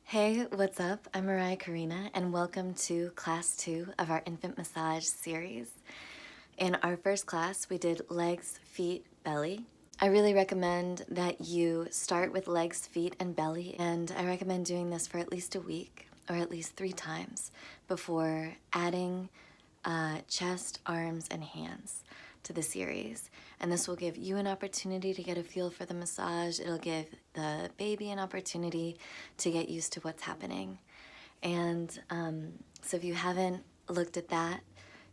Hey, what's up? I'm Mariah Karina, and welcome to Class 2 of our Infant Massage series. In our first class, we did legs, feet, belly. I really recommend that you start with legs, feet, and belly, and I recommend doing this for at least a week, or at least 3 times, before adding chest, arms, and hands to the series. And this will give you an opportunity to get a feel for the massage. It'll give the baby an opportunity to get used to what's happening. And so if you haven't looked at that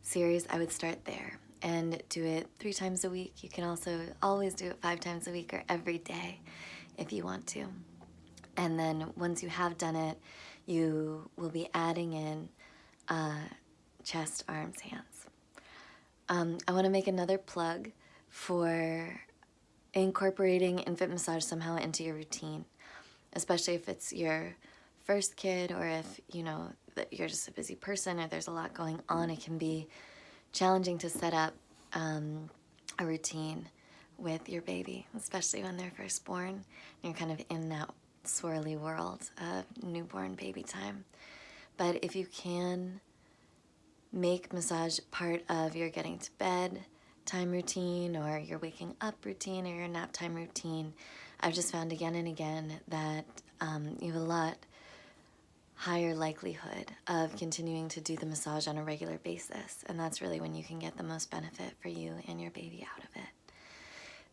series, I would start there and do it 3 times a week. You can also always do it 5 times a week or every day if you want to. And then once you have done it, you will be adding in chest, arms, hands. I want to make another plug for incorporating infant massage somehow into your routine, especially if it's your first kid or if you know that you're just a busy person or there's a lot going on. It can be challenging to set up a routine with your baby, especially when they're first born and you're kind of in that swirly world of newborn baby time. But if you can make massage part of your getting to bed time routine or your waking up routine or your nap time routine, I've just found again and again that you have a lot higher likelihood of continuing to do the massage on a regular basis, and that's really when you can get the most benefit for you and your baby out of it.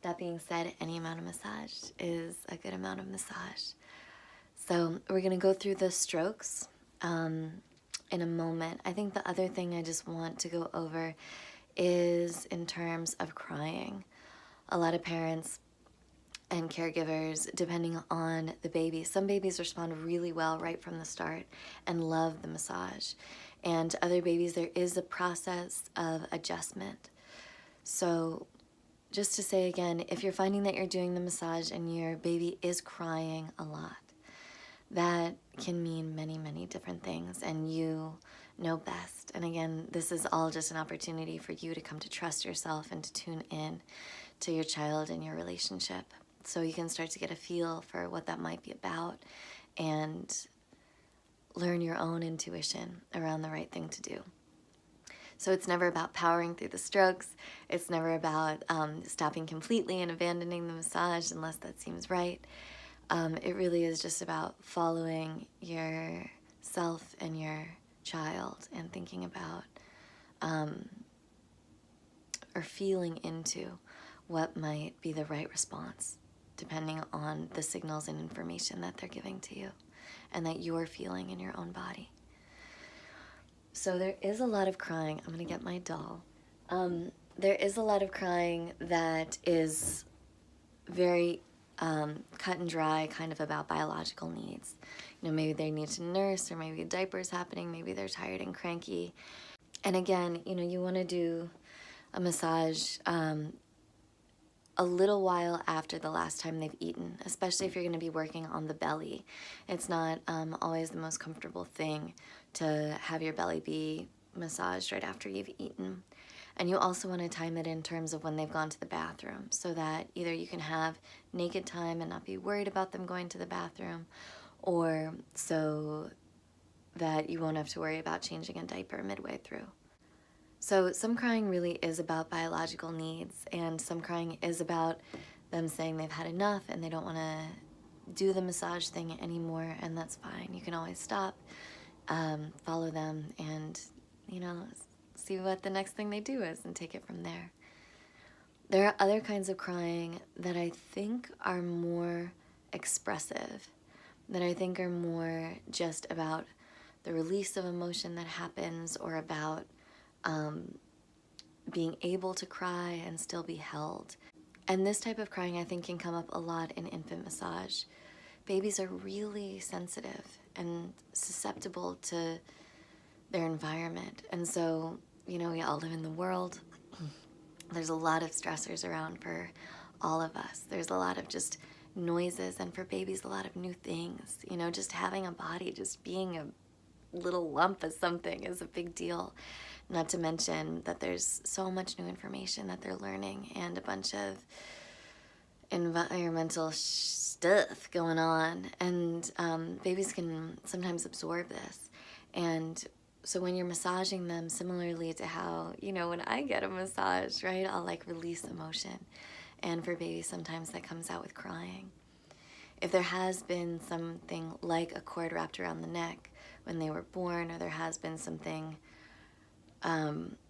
That being said, any amount of massage is a good amount of massage. So we're going to go through the strokes in a moment. I think the other thing I just want to go over is in terms of crying. A lot of parents and caregivers, depending on the baby, some babies respond really well right from the start and love the massage. And other babies, there is a process of adjustment. So just to say again, if you're finding that you're doing the massage and your baby is crying a lot, that can mean many, many different things, and you know best. And again, this is all just an opportunity for you to come to trust yourself and to tune in to your child and your relationship, so you can start to get a feel for what that might be about and learn your own intuition around the right thing to do. So it's never about powering through the strokes. It's never about stopping completely and abandoning the massage unless that seems right. It really is just about following yourself and your child and thinking about or feeling into what might be the right response depending on the signals and information that they're giving to you and that you're feeling in your own body. So there is a lot of crying. I'm going to get my doll. There is a lot of crying that is very cut and dry, kind of about biological needs. You know, maybe they need to nurse, or maybe a diaper's happening, maybe they're tired and cranky. And again, you know, you want to do a massage a little while after the last time they've eaten, especially if you're going to be working on the belly. It's not always the most comfortable thing to have your belly be massaged right after you've eaten. And you also want to time it in terms of when they've gone to the bathroom, so that either you can have naked time and not be worried about them going to the bathroom, or so that you won't have to worry about changing a diaper midway through. So some crying really is about biological needs, and some crying is about them saying they've had enough and they don't want to do the massage thing anymore, and that's fine. You can always stop, follow them, and, you know, see what the next thing they do is and take it from there. There are other kinds of crying that I think are more expressive, that I think are more just about the release of emotion that happens, or about being able to cry and still be held. And this type of crying, I think, can come up a lot in infant massage. Babies are really sensitive and susceptible to their environment. And so, you know, we all live in the world. There's a lot of stressors around for all of us. There's a lot of just noises, and for babies, a lot of new things. You know, just having a body, just being a little lump of something is a big deal. Not to mention that there's so much new information that they're learning, and a bunch of environmental stuff going on, and babies can sometimes absorb this. And so when you're massaging them, similarly to how, you know, when I get a massage, right, I'll like release emotion. And for babies, sometimes that comes out with crying. If there has been something like a cord wrapped around the neck when they were born, or there has been something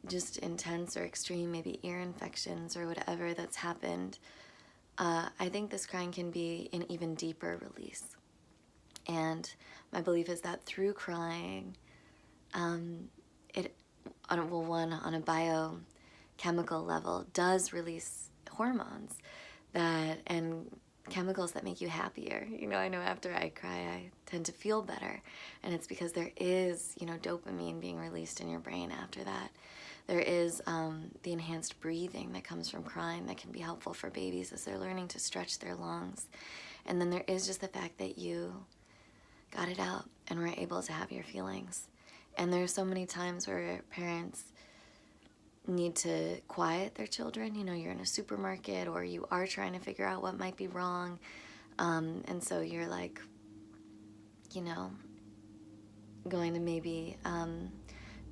just intense or extreme, maybe ear infections or whatever that's happened, I think this crying can be an even deeper release. And my belief is that through crying, it, one, on a biochemical level, does release hormones that and chemicals that make you happier. You know, I know after I cry, I tend to feel better. And it's because there is, you know, dopamine being released in your brain after that. There is the enhanced breathing that comes from crying that can be helpful for babies as they're learning to stretch their lungs. And then there is just the fact that you got it out and were able to have your feelings. And there's so many times where parents need to quiet their children. You know, you're in a supermarket or you are trying to figure out what might be wrong. And so you're like, you know, going to maybe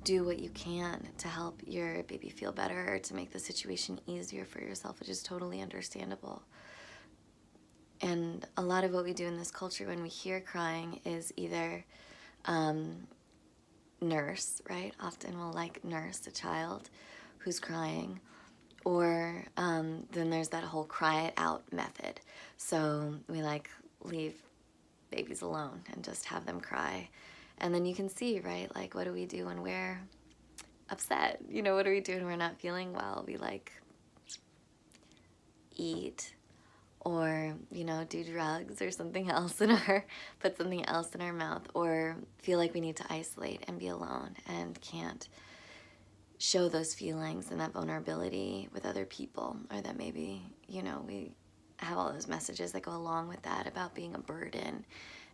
do what you can to help your baby feel better or to make the situation easier for yourself, which is totally understandable. And a lot of what we do in this culture when we hear crying is either nurse, right? Often we'll like nurse a child who's crying, or then there's that whole cry it out method. So we like leave babies alone and just have them cry. And then you can see, right, like what do we do when we're upset? You know, what do we do when we're not feeling well? We like eat, or, you know, do drugs or something else in our, put something else in our mouth, or feel like we need to isolate and be alone and can't show those feelings and that vulnerability with other people, or that maybe, you know, we have all those messages that go along with that about being a burden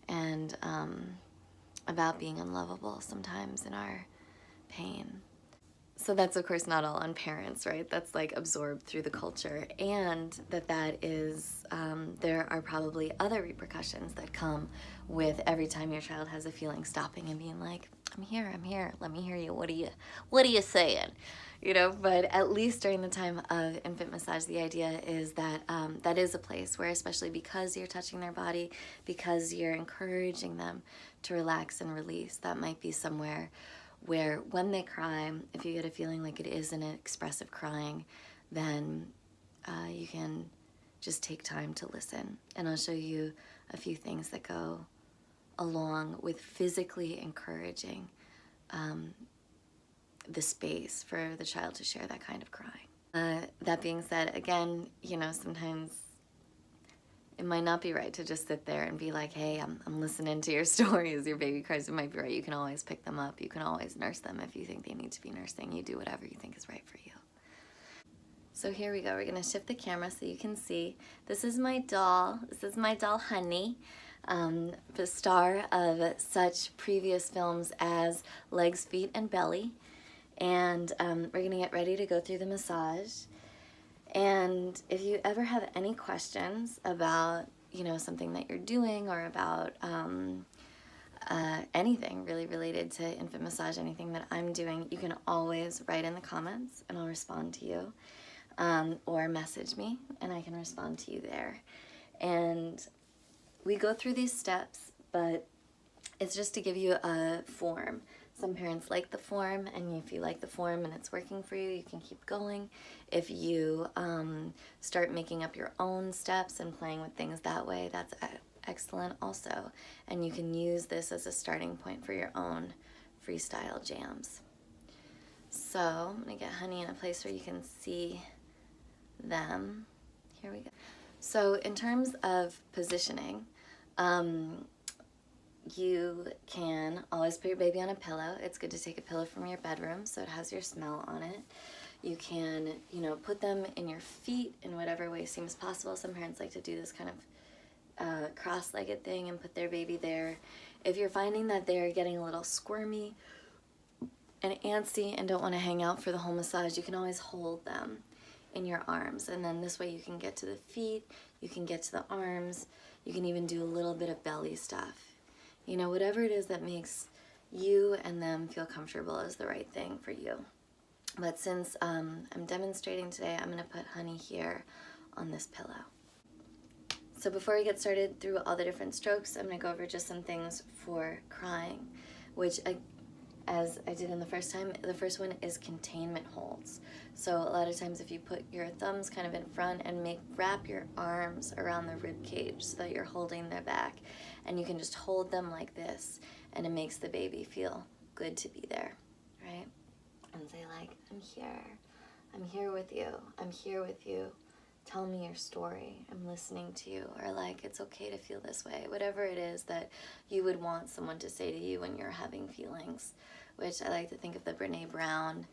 and about being unlovable sometimes in our pain. So that's, of course, not all on parents, right? That's like absorbed through the culture. And that is, there are probably other repercussions that come with every time your child has a feeling stopping and being like, I'm here, let me hear you. What are you saying? You know, but at least during the time of infant massage, the idea is that that is a place where, especially because you're touching their body, because you're encouraging them to relax and release, that might be somewhere where when they cry, if you get a feeling like it is an expressive crying, then you can just take time to listen. And I'll show you a few things that go along with physically encouraging the space for the child to share that kind of crying. That being said, again, you know, sometimes it might not be right to just sit there and be like, hey, I'm listening to your stories, your baby cries. It might be right. You can always pick them up. You can always nurse them if you think they need to be nursing. You do whatever you think is right for you. So here we go. We're going to shift the camera so you can see. This is my doll. This is my doll, Honey, the star of such previous films as Legs, Feet, and Belly. And we're going to get ready to go through the massage. And if you ever have any questions about, you know, something that you're doing, or about anything really related to infant massage, anything that I'm doing, you can always write in the comments and I'll respond to you, or message me and I can respond to you there. And we go through these steps, but it's just to give you a form. Some parents like the form, and if you like the form and it's working for you, you can keep going. If you start making up your own steps and playing with things that way, that's excellent also. And you can use this as a starting point for your own freestyle jams. So I'm gonna get Honey in a place where you can see them. Here we go. So in terms of positioning, you can always put your baby on a pillow. It's good to take a pillow from your bedroom so it has your smell on it. You can, you know, put them in your feet in whatever way seems possible. Some parents like to do this kind of cross-legged thing and put their baby there. If you're finding that they're getting a little squirmy and antsy and don't want to hang out for the whole massage, you can always hold them in your arms, and then this way you can get to the feet, you can get to the arms, you can even do a little bit of belly stuff. You know, whatever it is that makes you and them feel comfortable is the right thing for you. But since I'm demonstrating today, I'm going to put honey here on this pillow. So before we get started through all the different strokes, I'm going to go over just some things for crying, which as I did in the first time, the first one is containment holds. So a lot of times if you put your thumbs kind of in front and wrap your arms around the rib cage so that you're holding their back, and you can just hold them like this, and it makes the baby feel good to be there, right? And say like, I'm here with you, I'm here with you. Tell me your story, I'm listening to you, or like, it's okay to feel this way. Whatever it is that you would want someone to say to you when you're having feelings, which I like to think of the Brene Brown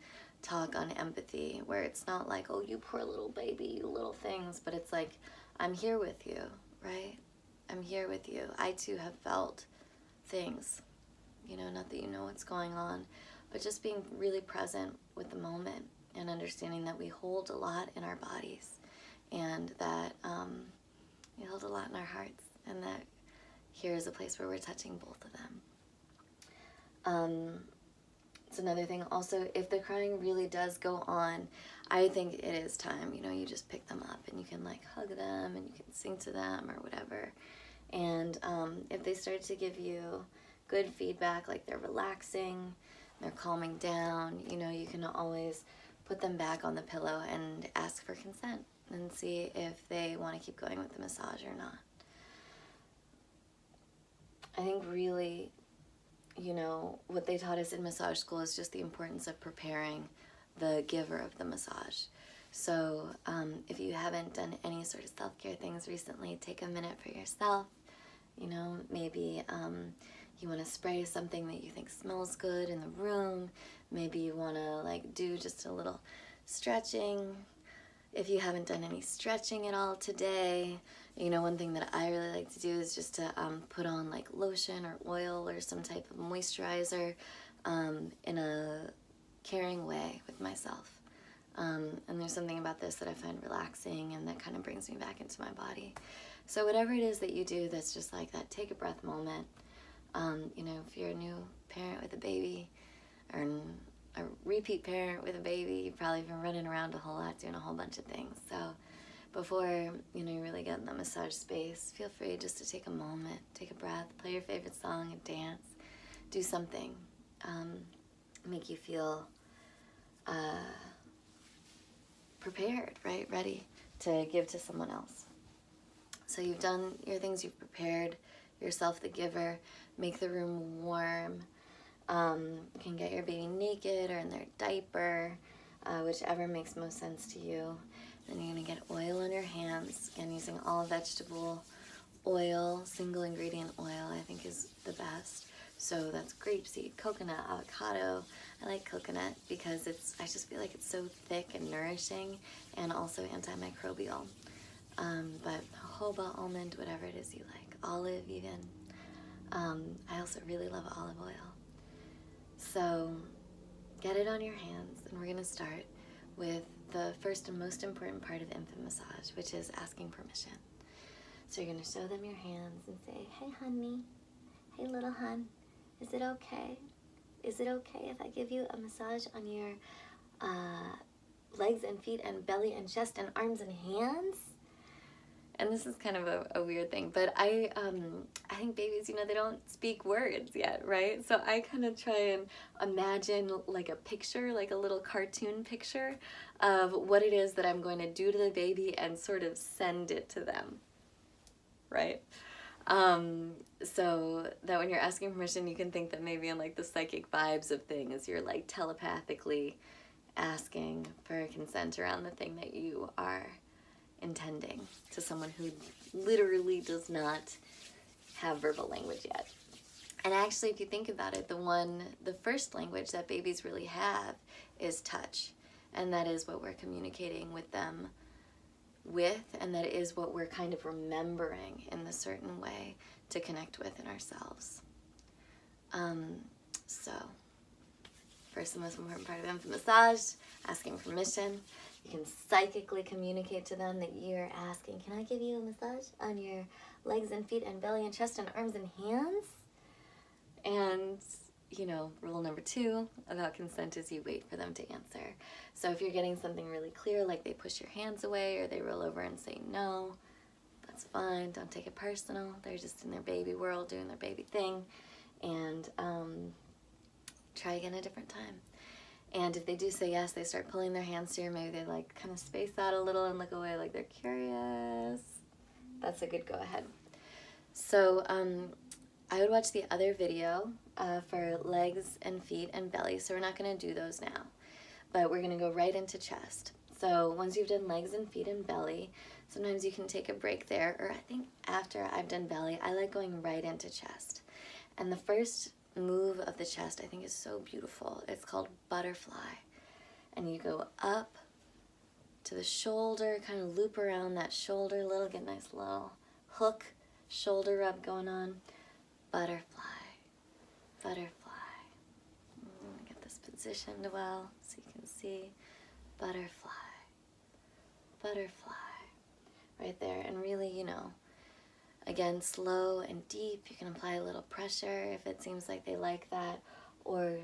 talk on empathy, where it's not like, oh, you poor little baby, you little things, but it's like, I'm here with you, right? I'm here with you. I too have felt things, you know, not that you know what's going on, but just being really present with the moment and understanding that we hold a lot in our bodies, and that we hold a lot in our hearts, and that here is a place where we're touching both of them. It's another thing also, if the crying really does go on, I think it is time, you know, you just pick them up and you can like hug them and you can sing to them or whatever. And if they start to give you good feedback, like they're relaxing, they're calming down, you know, you can always put them back on the pillow and ask for consent and see if they want to keep going with the massage or not. I think really, you know, what they taught us in massage school is just the importance of preparing the giver of the massage. So if you haven't done any sort of self-care things recently, take a minute for yourself. You know, maybe you want to spray something that you think smells good in the room. Maybe you want to like do just a little stretching. If you haven't done any stretching at all today, you know, one thing that I really like to do is just to put on like lotion or oil or some type of moisturizer in a caring way with myself. And there's something about this that I find relaxing and that kind of brings me back into my body. So whatever it is that you do that's just like that take a breath moment, you know, if you're a new parent with a baby or a repeat parent with a baby, you've probably been running around a whole lot doing a whole bunch of things. So before, you know, you really get in the massage space, feel free just to take a moment, take a breath, play your favorite song and dance, do something, make you feel prepared, right? Ready to give to someone else. So you've done your things, you've prepared yourself the giver, make the room warm. You can get your baby naked or in their diaper, whichever makes most sense to you. Then you're going to get oil on your hands, again using all vegetable oil, single ingredient oil I think is the best. So that's grapeseed, coconut, avocado. I like coconut because I just feel like it's so thick and nourishing and also antimicrobial. But jojoba, almond, whatever it is you like, olive even. I also really love olive oil. So get it on your hands, and we're going to start with the first and most important part of infant massage, which is asking permission. So you're going to show them your hands and say, hey honey, hey little hun, is it okay? Is it okay if I give you a massage on your legs and feet and belly and chest and arms and hands? And this is kind of a weird thing, but I think babies, you know, they don't speak words yet, right? So I kind of try and imagine like a picture, like a little cartoon picture of what it is that I'm going to do to the baby and sort of send it to them, right? So that when you're asking permission, you can think that maybe in like the psychic vibes of things, you're like telepathically asking for consent around the thing that you are intending to someone who literally does not have verbal language yet. And actually, if you think about it, the first language that babies really have is touch. And that is what we're communicating with them with, and that is what we're kind of remembering in a certain way to connect with in ourselves. So, first and most important part of infant massage, asking permission. You can psychically communicate to them that you're asking, can I give you a massage on your legs and feet and belly and chest and arms and hands? And, you know, rule number 2 about consent is you wait for them to answer. So if you're getting something really clear, like they push your hands away or they roll over and say no, that's fine. Don't take it personal. They're just in their baby world doing their baby thing. And try again a different time. And if they do say yes, they start pulling their hands through. Maybe they like kind of space out a little and look away like they're curious. That's a good go ahead. So I would watch the other video for legs and feet and belly. So we're not going to do those now, but we're going to go right into chest. So once you've done legs and feet and belly, sometimes you can take a break there. Or I think after I've done belly, I like going right into chest. And the first move of the chest I think is so beautiful. It's called butterfly. And you go up to the shoulder, kind of loop around that shoulder a little, get a nice little hook, shoulder rub going on. Butterfly, butterfly. Get this positioned well so you can see. Butterfly, butterfly. Right there. And really, you know, again, slow and deep. You can apply a little pressure if it seems like they like that, or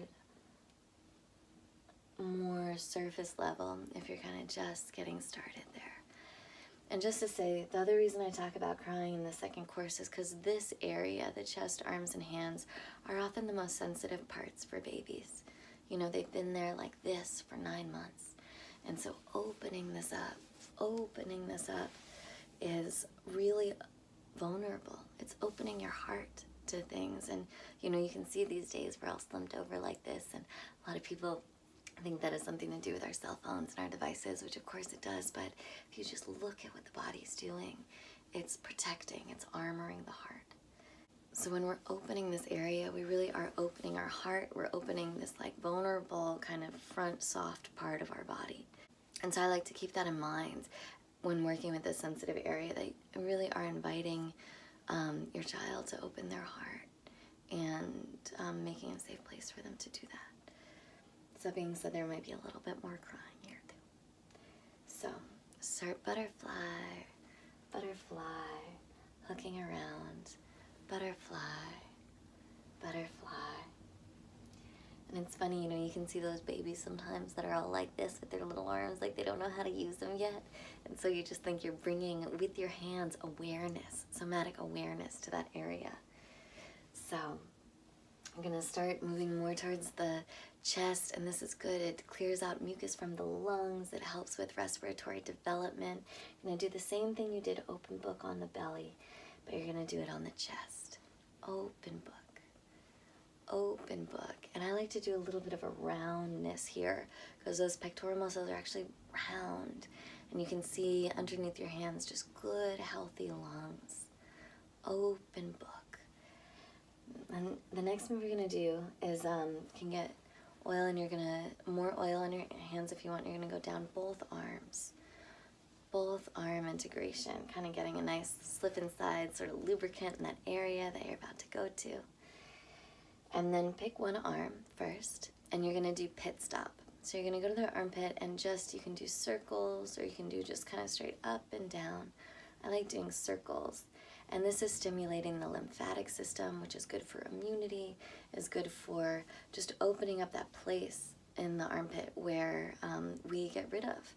more surface level if you're kind of just getting started there. And just to say, the other reason I talk about crying in the second course is because this area, the chest, arms, and hands, are often the most sensitive parts for babies. You know, they've been there like this for 9 months. And so opening this up is really vulnerable. It's opening your heart to things. And, you know, you can see these days we're all slumped over like this, and a lot of people think that has something to do with our cell phones and our devices, which of course it does, but if you just look at what the body's doing, it's protecting, it's armoring the heart. So when we're opening this area, we really are opening our heart. We're opening this like vulnerable kind of front soft part of our body. And so I like to keep that in mind when working with this sensitive area, that you really are inviting your child to open their heart and making a safe place for them to do that. So that being said, there might be a little bit more crying here too. So start butterfly, butterfly, hooking around, butterfly, butterfly. And it's funny, you know, you can see those babies sometimes that are all like this with their little arms, like they don't know how to use them yet. And so you just think you're bringing, with your hands, awareness, somatic awareness to that area. So I'm going to start moving more towards the chest, and this is good. It clears out mucus from the lungs. It helps with respiratory development. You're going to do the same thing you did open book on the belly, but you're going to do it on the chest. Open book. Open book. And I like to do a little bit of a roundness here because those pectoral muscles are actually round, and you can see underneath your hands just good healthy lungs. Open book. And the next move you're going to do is you can get oil, and you're going to more oil on your hands if you want. You're going to go down both arms, both arm integration, kind of getting a nice slip inside sort of lubricant in that area that you're about to go to. And then pick one arm first, and you're going to do pit stop. So you're going to go to the armpit, and just, you can do circles, or you can do just kind of straight up and down. I like doing circles. And this is stimulating the lymphatic system, which is good for immunity, is good for just opening up that place in the armpit where we get rid of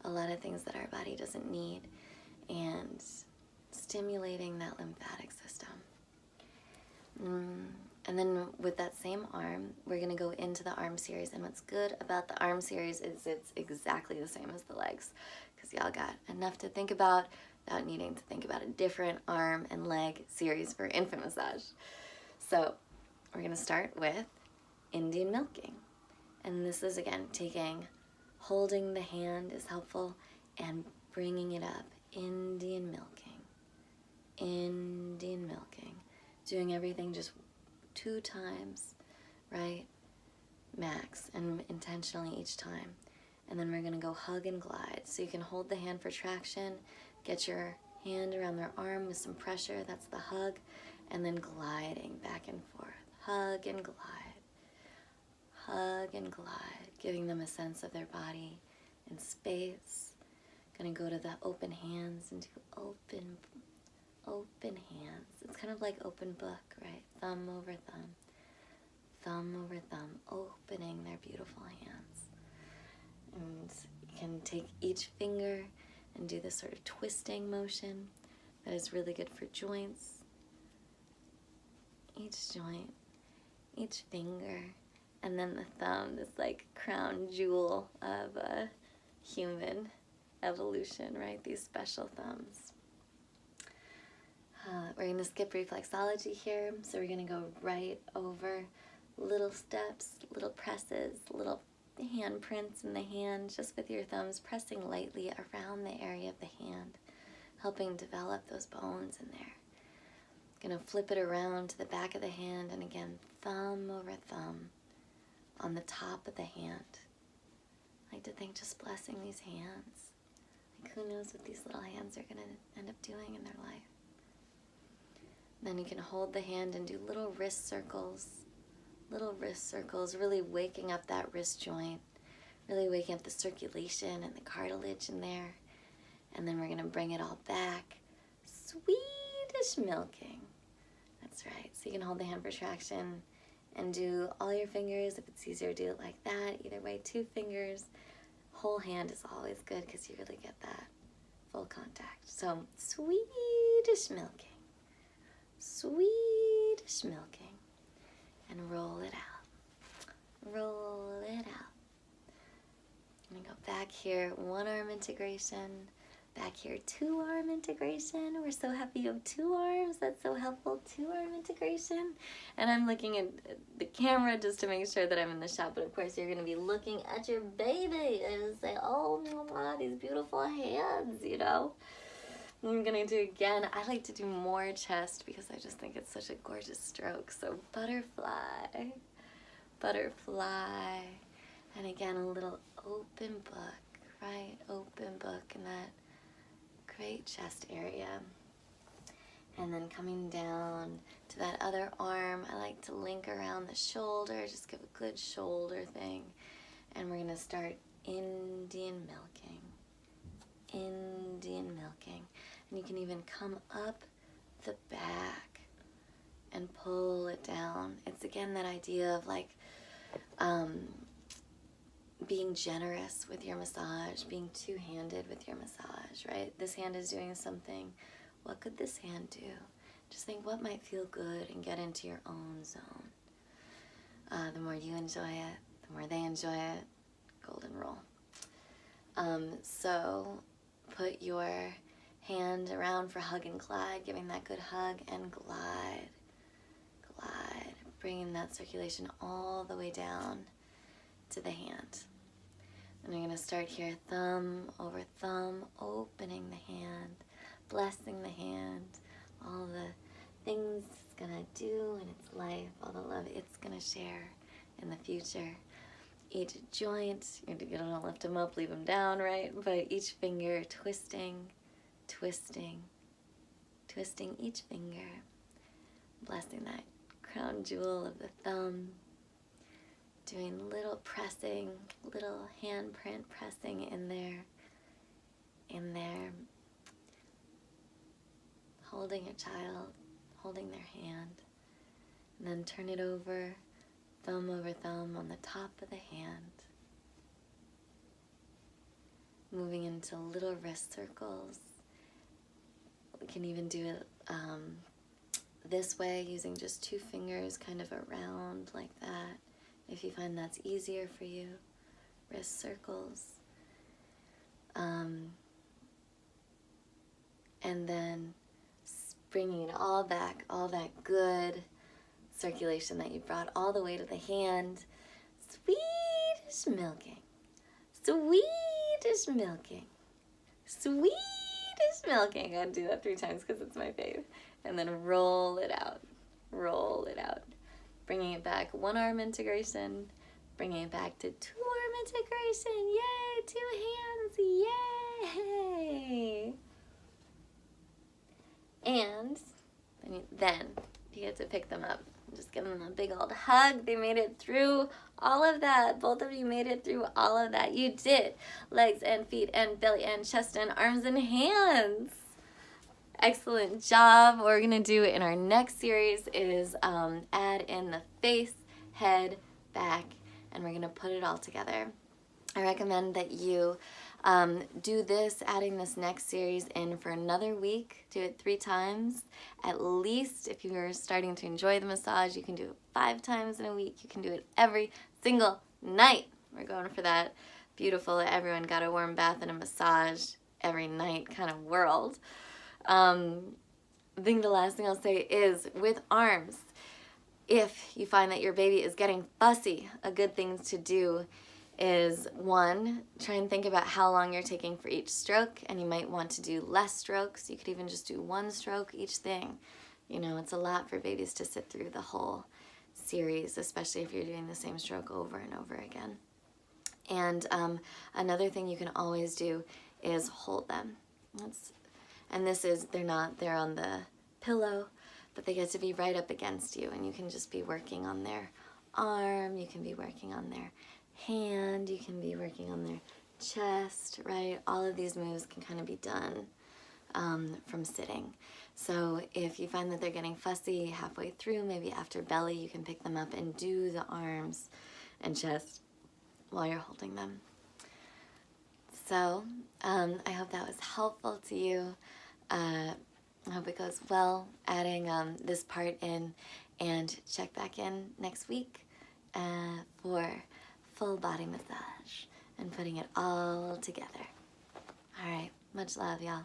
a lot of things that our body doesn't need, and stimulating that lymphatic system. And then with that same arm, we're going to go into the arm series. And what's good about the arm series is it's exactly the same as the legs, because y'all got enough to think about without needing to think about a different arm and leg series for infant massage. So we're going to start with Indian milking. And this is, again, holding the hand is helpful, and bringing it up. Indian milking. Indian milking. Doing everything just 2 times, right? Max, and intentionally each time. And then we're going to go hug and glide. So you can hold the hand for traction, get your hand around their arm with some pressure, that's the hug, and then gliding back and forth. Hug and glide. Hug and glide, giving them a sense of their body in space. Gonna go to the open hands and do open hands. It's kind of like open book, right? Thumb over thumb, thumb over thumb, opening their beautiful hands. And you can take each finger and do this sort of twisting motion that is really good for joints. Each joint, each finger, and then the thumb, this like crown jewel of human evolution, right? These special thumbs. We're going to skip reflexology here, so we're going to go right over little steps, little presses, little hand prints in the hand, just with your thumbs pressing lightly around the area of the hand, helping develop those bones in there. Going to flip it around to the back of the hand, and again, thumb over thumb on the top of the hand. I like to think just blessing these hands. Like who knows what these little hands are going to end up doing in their life. Then you can hold the hand and do little wrist circles, really waking up that wrist joint, really waking up the circulation and the cartilage in there. And then we're going to bring it all back. Swedish milking. That's right. So you can hold the hand for traction and do all your fingers. If it's easier, do it like that. Either way, 2 fingers. Whole hand is always good because you really get that full contact. So Swedish milking. Swedish milking. And roll it out. Roll it out. I'm going to go back here, 1 arm integration. Back here, 2 arm integration. We're so happy you have 2 arms. That's so helpful. 2 arm integration. And I'm looking at the camera just to make sure that I'm in the shot. But of course, you're going to be looking at your baby and say, oh my God, these beautiful hands, you know. I'm going to do again. I like to do more chest because I just think it's such a gorgeous stroke. So butterfly, butterfly. And again, a little open book, right? Open book in that great chest area. And then coming down to that other arm, I like to link around the shoulder, just give a good shoulder thing. And we're going to start Indian milking. Indian milking. And you can even come up the back and pull it down. It's again that idea of like being generous with your massage, being two-handed with your massage, right? This hand is doing something. What could this hand do? Just think what might feel good and get into your own zone. The more you enjoy it, the more they enjoy it. Golden rule. So put your hand around for hug and glide, giving that good hug, and glide, glide, bringing that circulation all the way down to the hand. And we're going to start here, thumb over thumb, opening the hand, blessing the hand, all the things it's going to do in its life, all the love it's going to share in the future. Each joint, you're going to lift them up, leave them down, right? But each finger twisting, twisting, twisting each finger, blessing that crown jewel of the thumb, doing little pressing, little handprint pressing in there, holding your child, holding their hand, and then turn it over thumb on the top of the hand, moving into little wrist circles. We can even do it this way, using just 2 fingers kind of around like that, if you find that's easier for you. Wrist circles. And then bringing it all back, all that good circulation that you brought all the way to the hand. Swedish milking. Swedish milking. Swedish milking. I do that 3 times because it's my fave. And then roll it out. Roll it out. Bringing it back, 1 arm integration. Bringing it back to 2 arm integration. Yay! 2 hands. Yay! And then you get to pick them up. Just give them a big old hug. They made it through all of that. Both of you made it through all of that. You did. Legs and feet and belly and chest and arms and hands. Excellent job. What we're going to do in our next series is add in the face, head, back, and we're going to put it all together. I recommend that you do this, adding this next series in for another week. Do it 3 times. At least if you are starting to enjoy the massage, you can do it 5 times in a week. You can do it every single night. We're going for that beautiful, everyone got a warm bath and a massage every night kind of world. I think the last thing I'll say is with arms, if you find that your baby is getting fussy, a good thing to do is 1, try and think about how long you're taking for each stroke, and you might want to do less strokes. You could even just do 1 stroke each thing. You know, it's a lot for babies to sit through the whole series, especially if you're doing the same stroke over and over again. And another thing you can always do is hold them. And this is, they're on the pillow, but they get to be right up against you, and you can just be working on their arm, you can be working on their hand, you can be working on their chest, right? All of these moves can kind of be done from sitting. So if you find that they're getting fussy halfway through, maybe after belly, you can pick them up and do the arms and chest while you're holding them. So I hope that was helpful to you. I hope it goes well adding this part in, and check back in next week for full body massage and putting it all together. All right, much love, y'all.